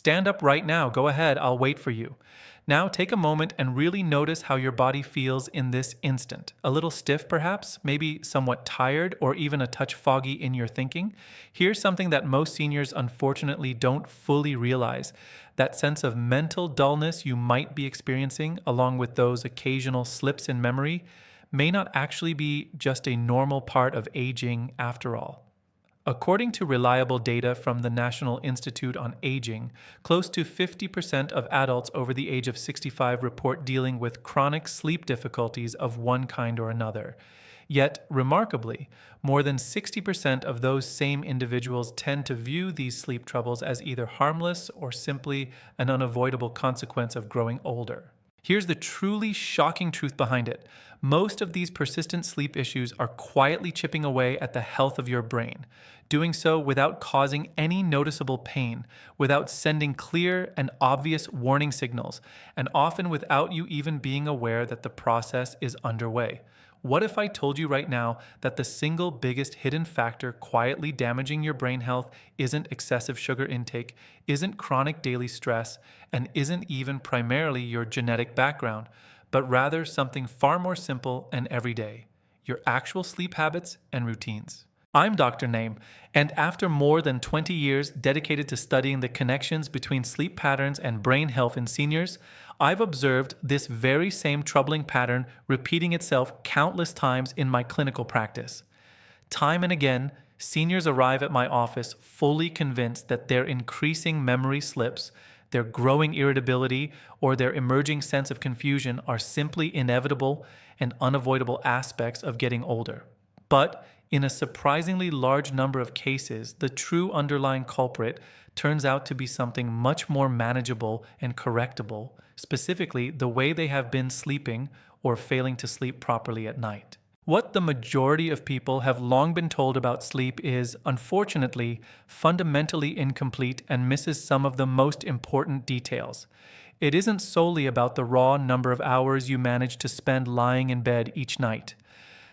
Stand up right now. Go ahead. I'll wait for you. Now take a moment and really notice how your body feels in this instant. A little stiff, perhaps, maybe somewhat tired, or even a touch foggy in your thinking. Here's something that most seniors unfortunately don't fully realize. That sense of mental dullness you might be experiencing, along with those occasional slips in memory, may not actually be just a normal part of aging after all. According to reliable data from the National Institute on Aging, close to 50% of adults over the age of 65 report dealing with chronic sleep difficulties of one kind or another. Yet, remarkably, more than 60% of those same individuals tend to view these sleep troubles as either harmless or simply an unavoidable consequence of growing older. Here's the truly shocking truth behind it. Most of these persistent sleep issues are quietly chipping away at the health of your brain, doing so without causing any noticeable pain, without sending clear and obvious warning signals, and often without you even being aware that the process is underway. What if I told you right now that the single biggest hidden factor quietly damaging your brain health isn't excessive sugar intake, isn't chronic daily stress, and isn't even primarily your genetic background, but rather something far more simple and everyday: your actual sleep habits and routines? I'm Dr. Naim, and after more than 20 years dedicated to studying the connections between sleep patterns and brain health in seniors, I've observed this very same troubling pattern repeating itself countless times in my clinical practice. Time and again, seniors arrive at my office fully convinced that their increasing memory slips, their growing irritability, or their emerging sense of confusion are simply inevitable and unavoidable aspects of getting older. But in a surprisingly large number of cases, the true underlying culprit turns out to be something much more manageable and correctable, specifically the way they have been sleeping or failing to sleep properly at night. What the majority of people have long been told about sleep is, unfortunately, fundamentally incomplete and misses some of the most important details. It isn't solely about the raw number of hours you manage to spend lying in bed each night.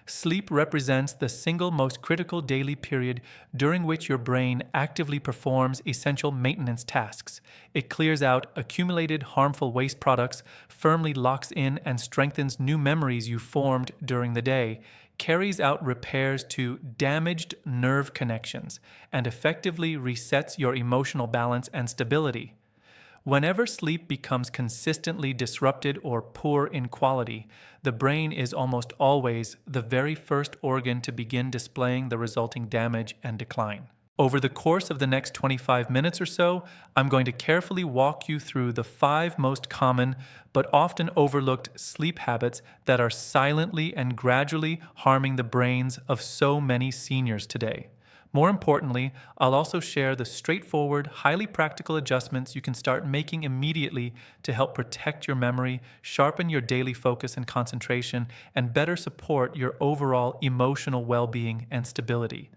Sleep represents the single most critical daily period during which your brain actively performs essential maintenance tasks. It clears out accumulated harmful waste products, firmly locks in and strengthens new memories you formed during the day, carries out repairs to damaged nerve connections, and effectively resets your emotional balance and stability. Whenever sleep becomes consistently disrupted or poor in quality, the brain is almost always the very first organ to begin displaying the resulting damage and decline. Over the course of the next 25 minutes or so, I'm going to carefully walk you through the 5 most common but often overlooked sleep habits that are silently and gradually harming the brains of so many seniors today. More importantly, I'll also share the straightforward, highly practical adjustments you can start making immediately to help protect your memory, sharpen your daily focus and concentration, and better support your overall emotional well-being and stability.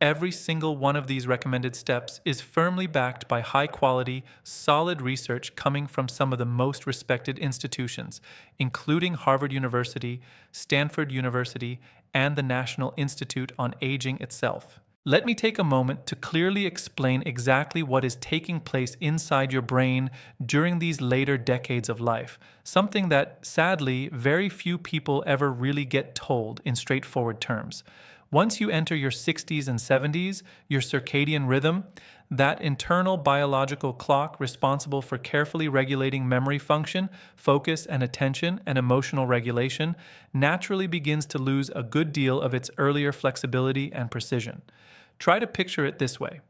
Every single one of these recommended steps is firmly backed by high-quality, solid research coming from some of the most respected institutions, including Harvard University, Stanford University, and the National Institute on Aging itself. Let me take a moment to clearly explain exactly what is taking place inside your brain during these later decades of life, something that, sadly, very few people ever really get told in straightforward terms. Once you enter your 60s and 70s, your circadian rhythm, that internal biological clock responsible for carefully regulating memory function, focus and attention, and emotional regulation, naturally begins to lose a good deal of its earlier flexibility and precision. Try to picture it this way.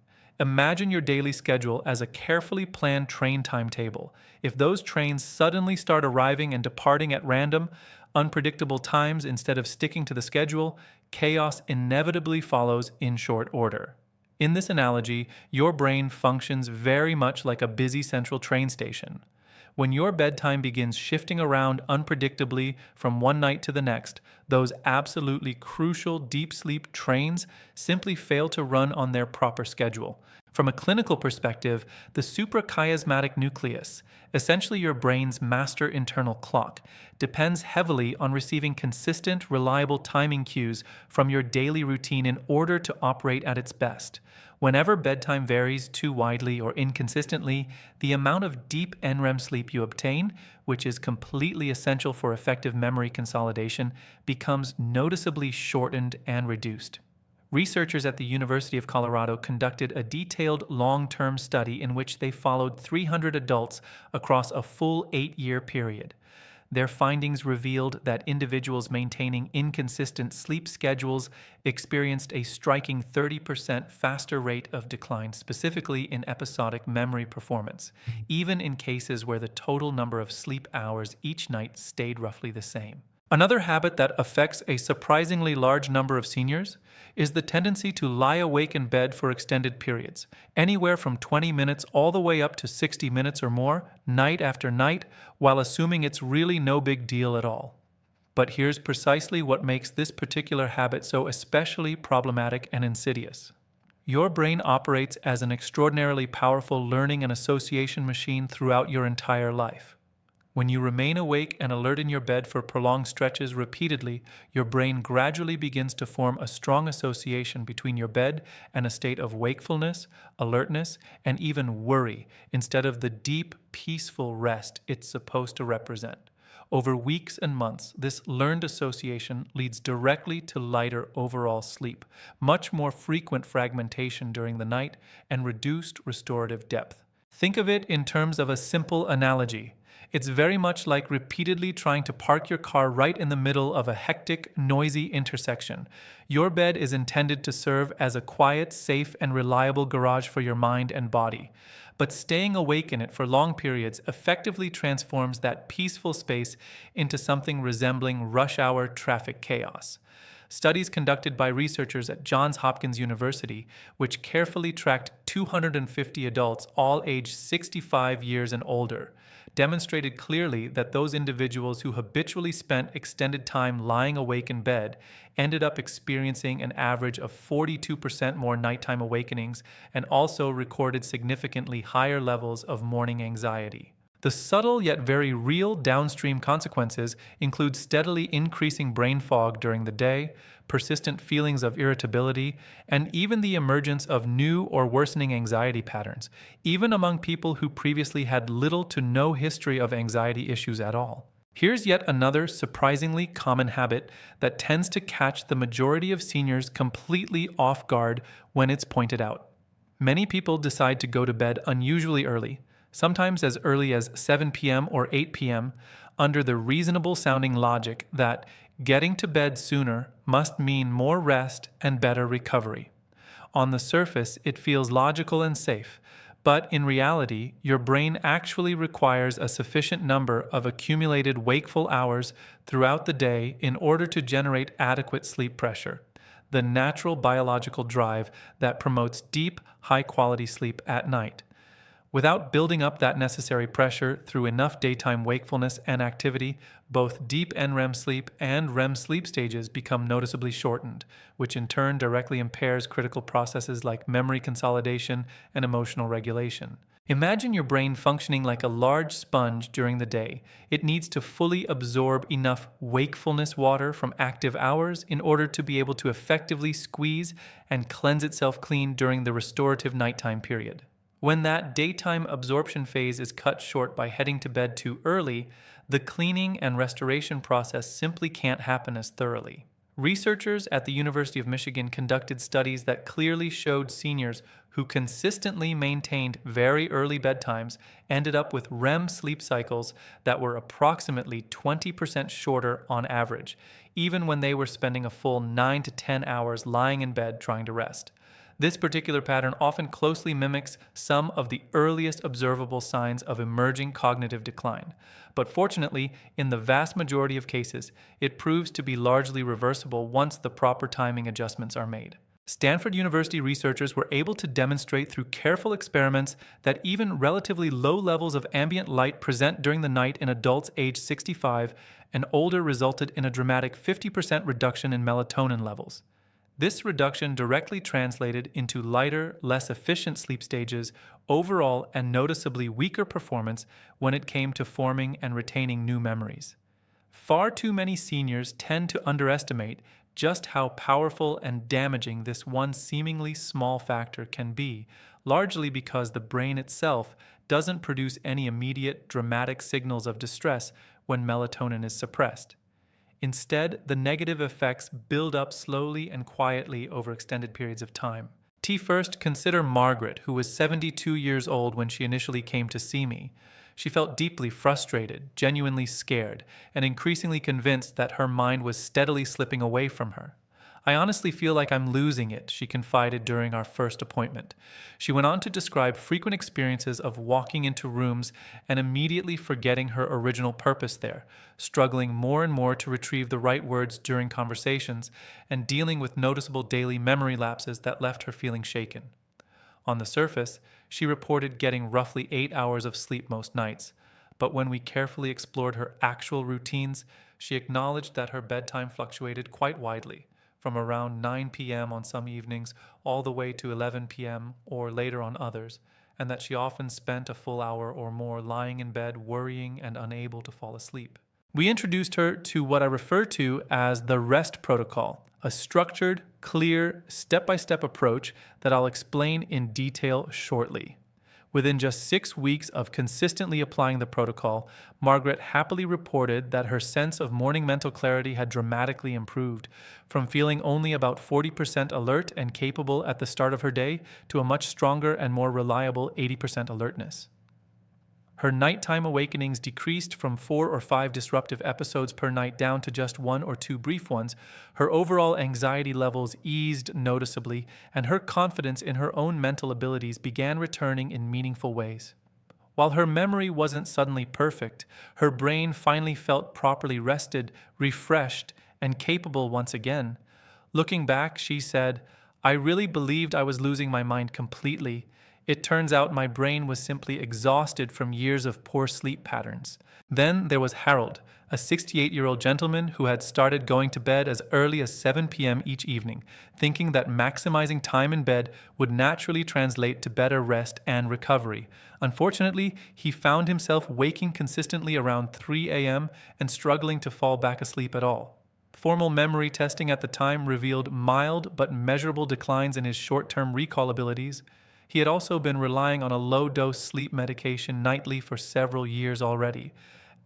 Imagine your daily schedule as a carefully planned train timetable. If those trains suddenly start arriving and departing at random, unpredictable times instead of sticking to the schedule, chaos inevitably follows in short order. In this analogy, your brain functions very much like a busy central train station. When your bedtime begins shifting around unpredictably from one night to the next, those absolutely crucial deep sleep trains simply fail to run on their proper schedule. From a clinical perspective, the suprachiasmatic nucleus, essentially your brain's master internal clock, depends heavily on receiving consistent, reliable timing cues from your daily routine in order to operate at its best. Whenever bedtime varies too widely or inconsistently, the amount of deep NREM sleep you obtain, which is completely essential for effective memory consolidation, becomes noticeably shortened and reduced. Researchers at the University of Colorado conducted a detailed long-term study in which they followed 300 adults across a full 8-year period. Their findings revealed that individuals maintaining inconsistent sleep schedules experienced a striking 30% faster rate of decline, specifically in episodic memory performance, even in cases where the total number of sleep hours each night stayed roughly the same. Another habit that affects a surprisingly large number of seniors is the tendency to lie awake in bed for extended periods, anywhere from 20 minutes all the way up to 60 minutes or more, night after night, while assuming it's really no big deal at all. But here's precisely what makes this particular habit so especially problematic and insidious. Your brain operates as an extraordinarily powerful learning and association machine throughout your entire life. When you remain awake and alert in your bed for prolonged stretches repeatedly, your brain gradually begins to form a strong association between your bed and a state of wakefulness, alertness, and even worry, instead of the deep, peaceful rest it's supposed to represent. Over weeks and months, this learned association leads directly to lighter overall sleep, much more frequent fragmentation during the night, and reduced restorative depth. Think of it in terms of a simple analogy. It's very much like repeatedly trying to park your car right in the middle of a hectic, noisy intersection. Your bed is intended to serve as a quiet, safe, and reliable garage for your mind and body. But staying awake in it for long periods effectively transforms that peaceful space into something resembling rush hour traffic chaos. Studies conducted by researchers at Johns Hopkins University, which carefully tracked 250 adults all aged 65 years and older, demonstrated clearly that those individuals who habitually spent extended time lying awake in bed ended up experiencing an average of 42% more nighttime awakenings and also recorded significantly higher levels of morning anxiety. The subtle yet very real downstream consequences include steadily increasing brain fog during the day, persistent feelings of irritability, and even the emergence of new or worsening anxiety patterns, even among people who previously had little to no history of anxiety issues at all. Here's yet another surprisingly common habit that tends to catch the majority of seniors completely off guard when it's pointed out. Many people decide to go to bed unusually early, sometimes as early as 7 p.m. or 8 p.m., under the reasonable-sounding logic that getting to bed sooner must mean more rest and better recovery. On the surface, it feels logical and safe, but in reality, your brain actually requires a sufficient number of accumulated wakeful hours throughout the day in order to generate adequate sleep pressure, the natural biological drive that promotes deep, high-quality sleep at night. Without building up that necessary pressure through enough daytime wakefulness and activity, both deep NREM sleep and REM sleep stages become noticeably shortened, which in turn directly impairs critical processes like memory consolidation and emotional regulation. Imagine your brain functioning like a large sponge during the day. It needs to fully absorb enough wakefulness water from active hours in order to be able to effectively squeeze and cleanse itself clean during the restorative nighttime period. When that daytime absorption phase is cut short by heading to bed too early, the cleaning and restoration process simply can't happen as thoroughly. Researchers at the University of Michigan conducted studies that clearly showed seniors who consistently maintained very early bedtimes ended up with REM sleep cycles that were approximately 20% shorter on average, even when they were spending a full 9 to 10 hours lying in bed trying to rest. This particular pattern often closely mimics some of the earliest observable signs of emerging cognitive decline. But fortunately, in the vast majority of cases, it proves to be largely reversible once the proper timing adjustments are made. Stanford University researchers were able to demonstrate through careful experiments that even relatively low levels of ambient light present during the night in adults aged 65 and older resulted in a dramatic 50% reduction in melatonin levels. This reduction directly translated into lighter, less efficient sleep stages, overall and noticeably weaker performance when it came to forming and retaining new memories. Far too many seniors tend to underestimate just how powerful and damaging this one seemingly small factor can be, largely because the brain itself doesn't produce any immediate, dramatic signals of distress when melatonin is suppressed. Instead, the negative effects build up slowly and quietly over extended periods of time. First, consider Margaret, who was 72 years old when she initially came to see me. She felt deeply frustrated, genuinely scared, and increasingly convinced that her mind was steadily slipping away from her. "I honestly feel like I'm losing it," she confided during our first appointment. She went on to describe frequent experiences of walking into rooms and immediately forgetting her original purpose there, struggling more and more to retrieve the right words during conversations, and dealing with noticeable daily memory lapses that left her feeling shaken. On the surface, she reported getting roughly 8 hours of sleep most nights, but when we carefully explored her actual routines, she acknowledged that her bedtime fluctuated quite widely, from around 9 p.m. on some evenings all the way to 11 p.m. or later on others, and that she often spent a full hour or more lying in bed worrying and unable to fall asleep. We introduced her to what I refer to as the REST protocol, a structured, clear, step-by-step approach that I'll explain in detail shortly. Within just 6 weeks of consistently applying the protocol, Margaret happily reported that her sense of morning mental clarity had dramatically improved, from feeling only about 40% alert and capable at the start of her day to a much stronger and more reliable 80% alertness. Her nighttime awakenings decreased from 4 or 5 disruptive episodes per night down to just 1 or 2 brief ones. Her overall anxiety levels eased noticeably, and her confidence in her own mental abilities began returning in meaningful ways. While her memory wasn't suddenly perfect, her brain finally felt properly rested, refreshed, and capable once again. Looking back, she said, "I really believed I was losing my mind completely. It turns out my brain was simply exhausted from years of poor sleep patterns." Then there was Harold, a 68-year-old gentleman who had started going to bed as early as 7 p.m. each evening, thinking that maximizing time in bed would naturally translate to better rest and recovery. Unfortunately, he found himself waking consistently around 3 a.m. and struggling to fall back asleep at all. Formal memory testing at the time revealed mild but measurable declines in his short-term recall abilities. He had also been relying on a low-dose sleep medication nightly for several years already.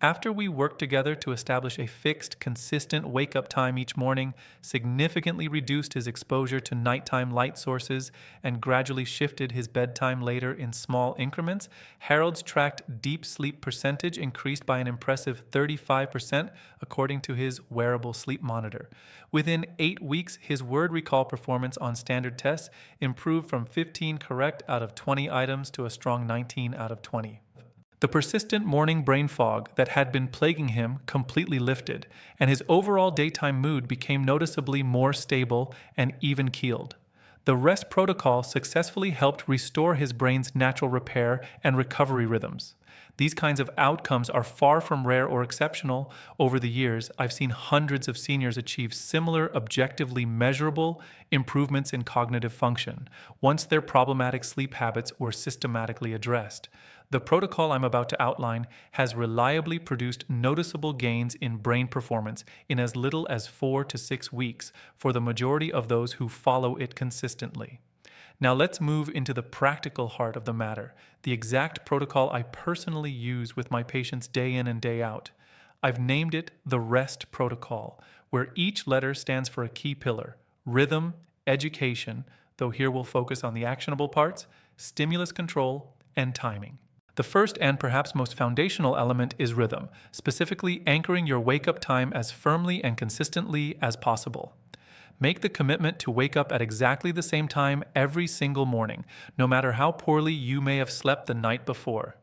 After we worked together to establish a fixed, consistent wake-up time each morning, significantly reduced his exposure to nighttime light sources, and gradually shifted his bedtime later in small increments, Harold's tracked deep sleep percentage increased by an impressive 35% according to his wearable sleep monitor. Within 8 weeks, his word recall performance on standard tests improved from 15 correct out of 20 items to a strong 19 out of 20. The persistent morning brain fog that had been plaguing him completely lifted, and his overall daytime mood became noticeably more stable and even-keeled. The REST protocol successfully helped restore his brain's natural repair and recovery rhythms. These kinds of outcomes are far from rare or exceptional. Over the years, I've seen hundreds of seniors achieve similar, objectively measurable improvements in cognitive function once their problematic sleep habits were systematically addressed. The protocol I'm about to outline has reliably produced noticeable gains in brain performance in as little as 4 to 6 weeks for the majority of those who follow it consistently. Now let's move into the practical heart of the matter, the exact protocol I personally use with my patients day in and day out. I've named it the REST protocol, where each letter stands for a key pillar: rhythm, education, though here we'll focus on the actionable parts, stimulus control, and timing. The first and perhaps most foundational element is rhythm, specifically anchoring your wake-up time as firmly and consistently as possible. Make the commitment to wake up at exactly the same time every single morning, no matter how poorly you may have slept the night before.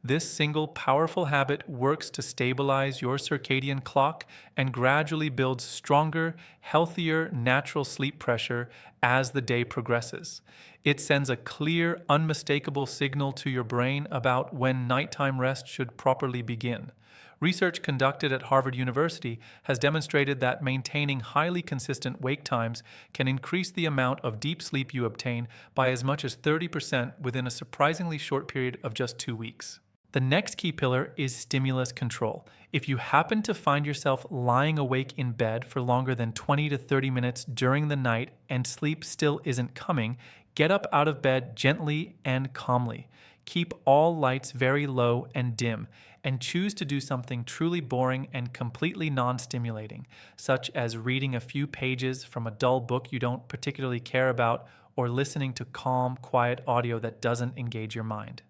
This single powerful habit works to stabilize your circadian clock and gradually builds stronger, healthier natural sleep pressure as the day progresses. It sends a clear, unmistakable signal to your brain about when nighttime rest should properly begin. Research conducted at Harvard University has demonstrated that maintaining highly consistent wake times can increase the amount of deep sleep you obtain by as much as 30% within a surprisingly short period of just 2 weeks. The next key pillar is stimulus control. If you happen to find yourself lying awake in bed for longer than 20 to 30 minutes during the night and sleep still isn't coming, get up out of bed gently and calmly. Keep all lights very low and dim, and choose to do something truly boring and completely non-stimulating, such as reading a few pages from a dull book you don't particularly care about or listening to calm, quiet audio that doesn't engage your mind.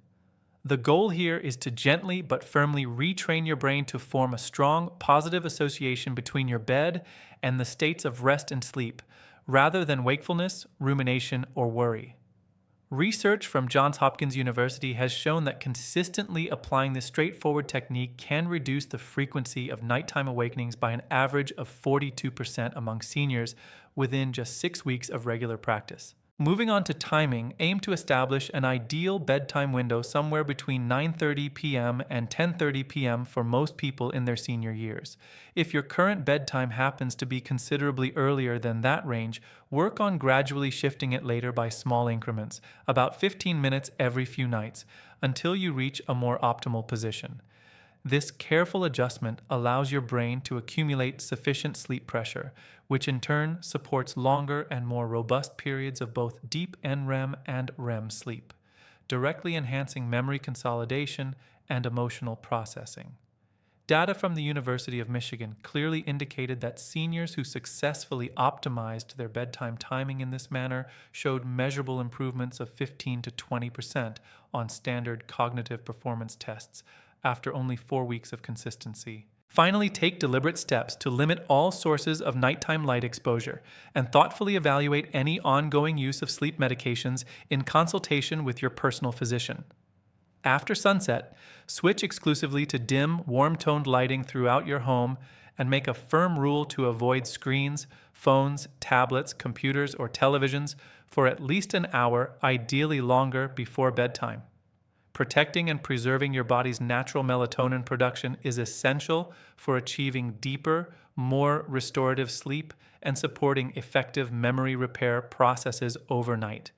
The goal here is to gently but firmly retrain your brain to form a strong, positive association between your bed and the states of rest and sleep, rather than wakefulness, rumination, or worry. Research from Johns Hopkins University has shown that consistently applying this straightforward technique can reduce the frequency of nighttime awakenings by an average of 42% among seniors within just 6 weeks of regular practice. Moving on to timing, aim to establish an ideal bedtime window somewhere between 9:30 p.m. and 10:30 p.m. for most people in their senior years. If your current bedtime happens to be considerably earlier than that range, work on gradually shifting it later by small increments, about 15 minutes every few nights, until you reach a more optimal position. This careful adjustment allows your brain to accumulate sufficient sleep pressure, which in turn supports longer and more robust periods of both deep NREM and REM sleep, directly enhancing memory consolidation and emotional processing. Data from the University of Michigan clearly indicated that seniors who successfully optimized their bedtime timing in this manner showed measurable improvements of 15 to 20% on standard cognitive performance tests after only 4 weeks of consistency. Finally, take deliberate steps to limit all sources of nighttime light exposure and thoughtfully evaluate any ongoing use of sleep medications in consultation with your personal physician. After sunset, switch exclusively to dim, warm-toned lighting throughout your home and make a firm rule to avoid screens, phones, tablets, computers, or televisions for at least an hour, ideally longer, before bedtime. Protecting and preserving your body's natural melatonin production is essential for achieving deeper, more restorative sleep and supporting effective memory repair processes overnight.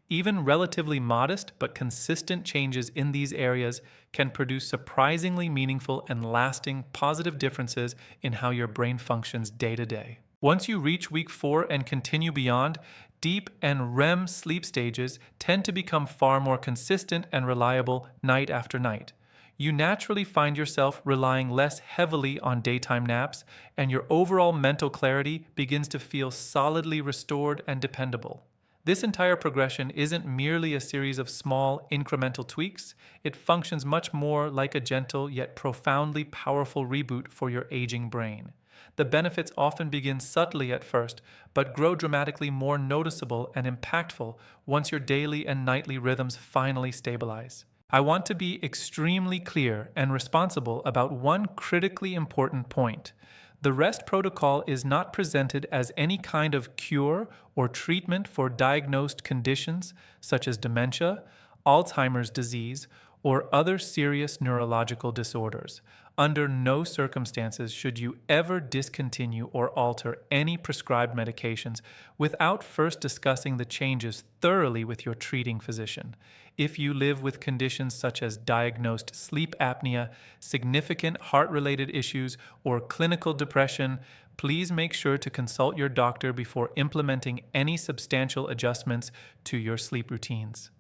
Even relatively modest but consistent changes in these areas can produce surprisingly meaningful and lasting positive differences in how your brain functions day to day. Once you reach week 4 and continue beyond, deep and REM sleep stages tend to become far more consistent and reliable night after night. You naturally find yourself relying less heavily on daytime naps, and your overall mental clarity begins to feel solidly restored and dependable. This entire progression isn't merely a series of small, incremental tweaks. It functions much more like a gentle yet profoundly powerful reboot for your aging brain. The benefits often begin subtly at first, but grow dramatically more noticeable and impactful once your daily and nightly rhythms finally stabilize. I want to be extremely clear and responsible about one critically important point. The REST protocol is not presented as any kind of cure or treatment for diagnosed conditions such as dementia, Alzheimer's disease, or other serious neurological disorders. Under no circumstances should you ever discontinue or alter any prescribed medications without first discussing the changes thoroughly with your treating physician. If you live with conditions such as diagnosed sleep apnea, significant heart-related issues, or clinical depression, please make sure to consult your doctor before implementing any substantial adjustments to your sleep routines.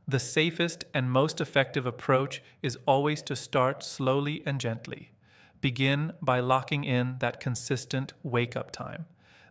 The safest and most effective approach is always to start slowly and gently. Begin by locking in that consistent wake-up time,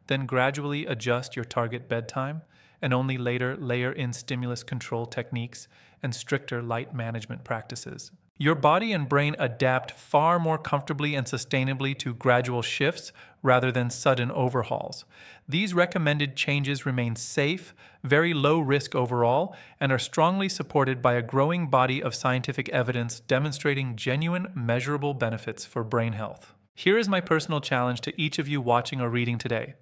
then gradually adjust your target bedtime, and only later layer in stimulus control techniques and stricter light management practices. Your body and brain adapt far more comfortably and sustainably to gradual shifts rather than sudden overhauls. These recommended changes remain safe, very low risk overall, and are strongly supported by a growing body of scientific evidence demonstrating genuine, measurable benefits for brain health. Here is my personal challenge to each of you watching or reading today.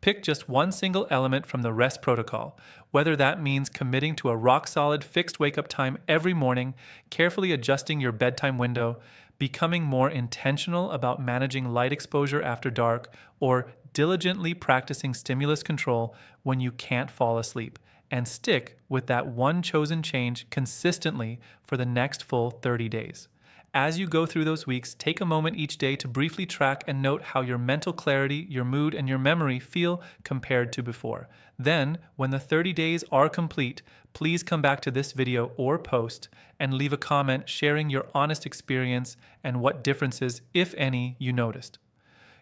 Pick just one single element from the REST protocol, whether that means committing to a rock-solid fixed wake-up time every morning, carefully adjusting your bedtime window, becoming more intentional about managing light exposure after dark, or diligently practicing stimulus control when you can't fall asleep, and stick with that one chosen change consistently for the next full 30 days. As you go through those weeks, take a moment each day to briefly track and note how your mental clarity, your mood, and your memory feel compared to before. Then, when the 30 days are complete, please come back to this video or post and leave a comment sharing your honest experience and what differences, if any, you noticed.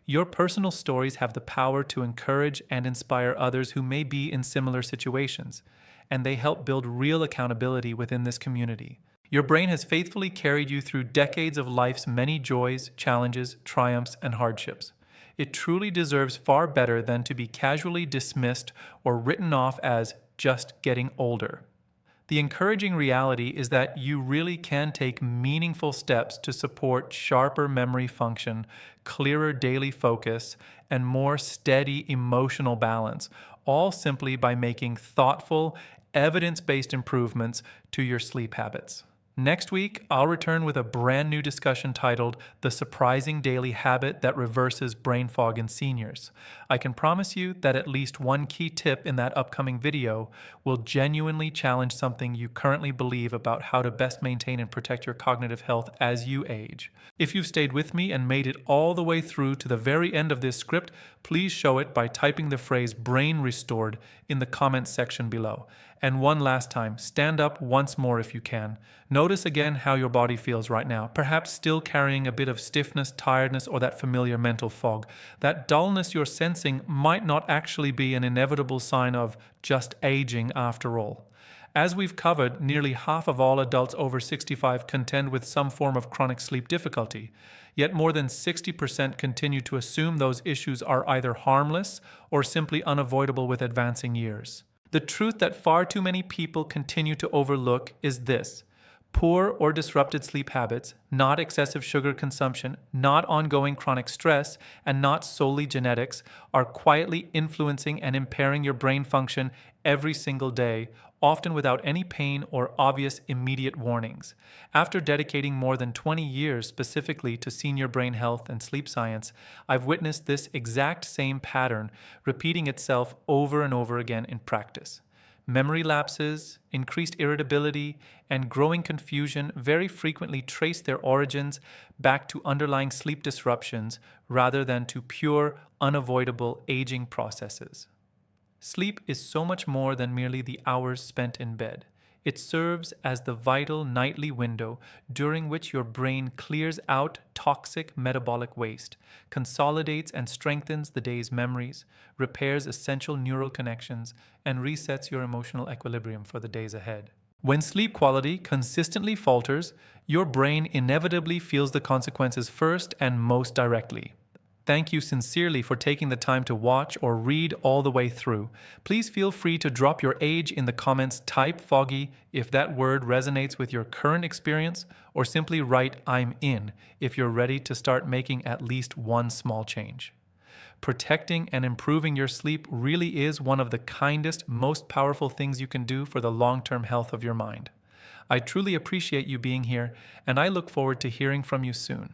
Your personal stories have the power to encourage and inspire others who may be in similar situations, and they help build real accountability within this community. Your brain has faithfully carried you through decades of life's many joys, challenges, triumphs, and hardships. It truly deserves far better than to be casually dismissed or written off as just getting older. The encouraging reality is that you really can take meaningful steps to support sharper memory function, clearer daily focus, and more steady emotional balance, all simply by making thoughtful, evidence-based improvements to your sleep habits. Next week, I'll return with a brand new discussion titled The Surprising Daily Habit That Reverses Brain Fog in Seniors. I can promise you that at least one key tip in that upcoming video will genuinely challenge something you currently believe about how to best maintain and protect your cognitive health as you age. If you've stayed with me and made it all the way through to the very end of this script, please show it by typing the phrase "brain restored" in the comments section below. And one last time, stand up once more if you can. Notice again how your body feels right now, perhaps still carrying a bit of stiffness, tiredness, or that familiar mental fog. That dullness you're sensing might not actually be an inevitable sign of just aging after all. As we've covered, nearly half of all adults over 65 contend with some form of chronic sleep difficulty. Yet more than 60% continue to assume those issues are either harmless or simply unavoidable with advancing years. The truth that far too many people continue to overlook is this: poor or disrupted sleep habits, not excessive sugar consumption, not ongoing chronic stress, and not solely genetics, are quietly influencing and impairing your brain function every single day, often without any pain or obvious immediate warnings. After dedicating more than 20 years specifically to senior brain health and sleep science, I've witnessed this exact same pattern repeating itself over and over again in practice. Memory lapses, increased irritability, and growing confusion very frequently trace their origins back to underlying sleep disruptions rather than to pure, unavoidable aging processes. Sleep is so much more than merely the hours spent in bed. It serves as the vital nightly window during which your brain clears out toxic metabolic waste, consolidates and strengthens the day's memories, repairs essential neural connections, and resets your emotional equilibrium for the days ahead. When sleep quality consistently falters, your brain inevitably feels the consequences first and most directly. Thank you sincerely for taking the time to watch or read all the way through. Please feel free to drop your age in the comments, type foggy if that word resonates with your current experience, or simply write "I'm in" if you're ready to start making at least one small change. Protecting and improving your sleep really is one of the kindest, most powerful things you can do for the long-term health of your mind. I truly appreciate you being here, and I look forward to hearing from you soon.